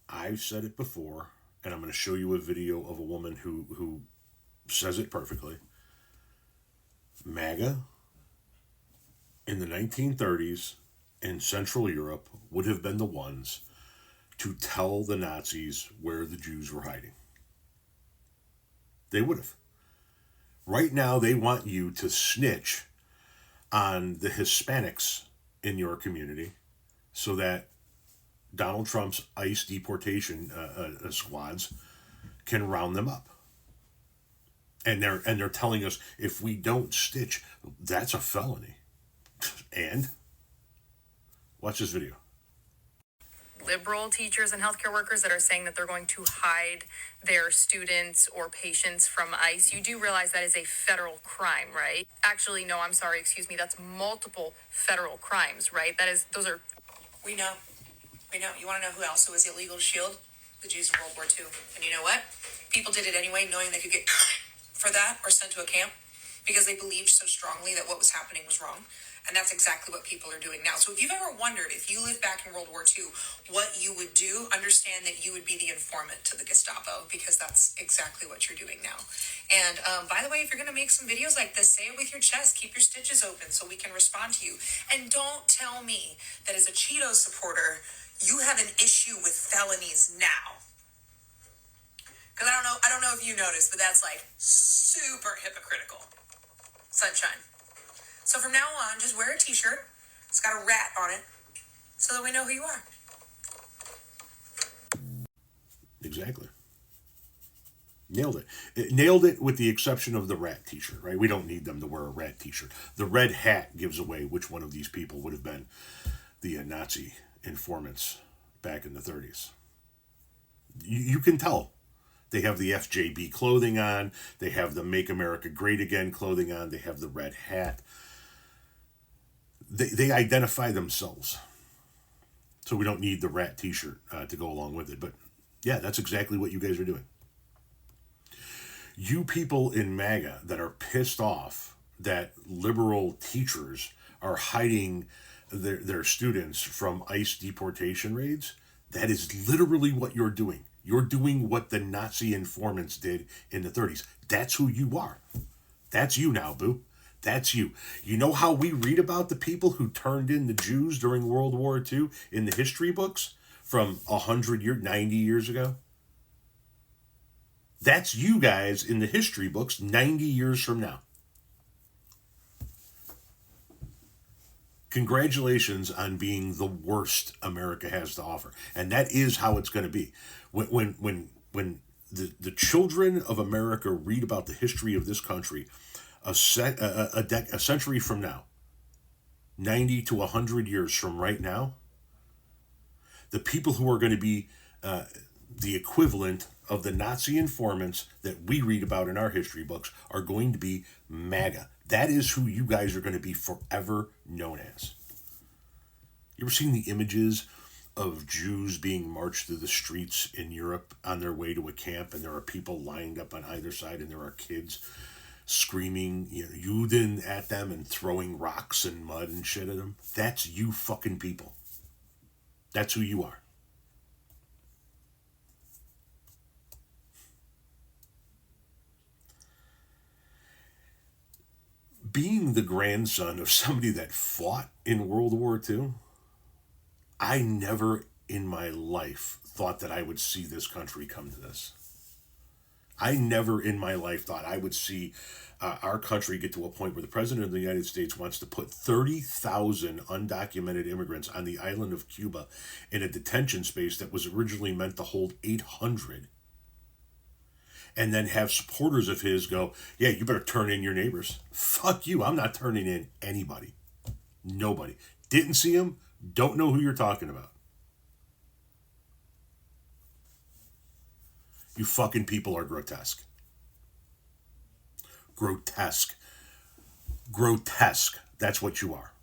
I've said it before, and I'm going to show you a video of a woman who says it perfectly. MAGA in the 1930s in Central Europe would have been the ones to tell the Nazis where the Jews were hiding. They would have. Right now, they want you to snitch on the Hispanics in your community so that Donald Trump's ICE deportation squads can round them up. And they're telling us if we don't stitch, that's a felony. And watch this video. Liberal teachers and healthcare workers that are saying that they're going to hide their students or patients from ICE. You do realize that is a federal crime, right? Actually, no, I'm sorry, excuse me. That's multiple federal crimes, right? Those are... We know. You want to know who else was illegal to shield? The Jews in World War II. And you know what? People did it anyway, knowing they could get for that or sent to a camp because they believed so strongly that what was happening was wrong. And that's exactly what people are doing now. So if you've ever wondered, if you lived back in World War II, what you would do, understand that you would be the informant to the Gestapo, because that's exactly what you're doing now. And by the way, if you're going to make some videos like this, say it with your chest. Keep your stitches open so we can respond to you. And don't tell me that as a Cheetos supporter, you have an issue with felonies now. Because I don't know if you noticed, but that's like super hypocritical. Sunshine. So from now on, just wear a t-shirt. It's got a rat on it so that we know who you are. Exactly. Nailed it. It nailed it with the exception of the rat t-shirt, right? We don't need them to wear a rat t-shirt. The red hat gives away which one of these people would have been the Nazi informants back in the 30s. You can tell. They have the FJB clothing on. They have the Make America Great Again clothing on. They have the red hat. They identify themselves. So we don't need the rat t-shirt to go along with it. But yeah, that's exactly what you guys are doing. You people in MAGA that are pissed off that liberal teachers are hiding their students from ICE deportation raids, that is literally what you're doing. You're doing what the Nazi informants did in the 30s. That's who you are. That's you now, boo. That's you. You know how we read about the people who turned in the Jews during World War II in the history books from 100 years, 90 years ago? That's you guys in the history books 90 years from now. Congratulations on being the worst America has to offer. And that is how it's going to be. When the children of America read about the history of this country a century from now, 90 to 100 years from right now, the people who are going to be the equivalent of the Nazi informants that we read about in our history books are going to be MAGA. That is who you guys are going to be forever known as. You ever seen the images of Jews being marched through the streets in Europe on their way to a camp, and there are people lined up on either side, and there are kids screaming, Juden at them and throwing rocks and mud and shit at them? That's you fucking people. That's who you are. Being the grandson of somebody that fought in World War II, I never in my life thought that I would see this country come to this. I never in my life thought I would see our country get to a point where the President of the United States wants to put 30,000 undocumented immigrants on the island of Cuba in a detention space that was originally meant to hold 800. And then have supporters of his go, yeah, you better turn in your neighbors. Fuck you, I'm not turning in anybody. Nobody. Didn't see him, don't know who you're talking about. You fucking people are grotesque. Grotesque. Grotesque. That's what you are.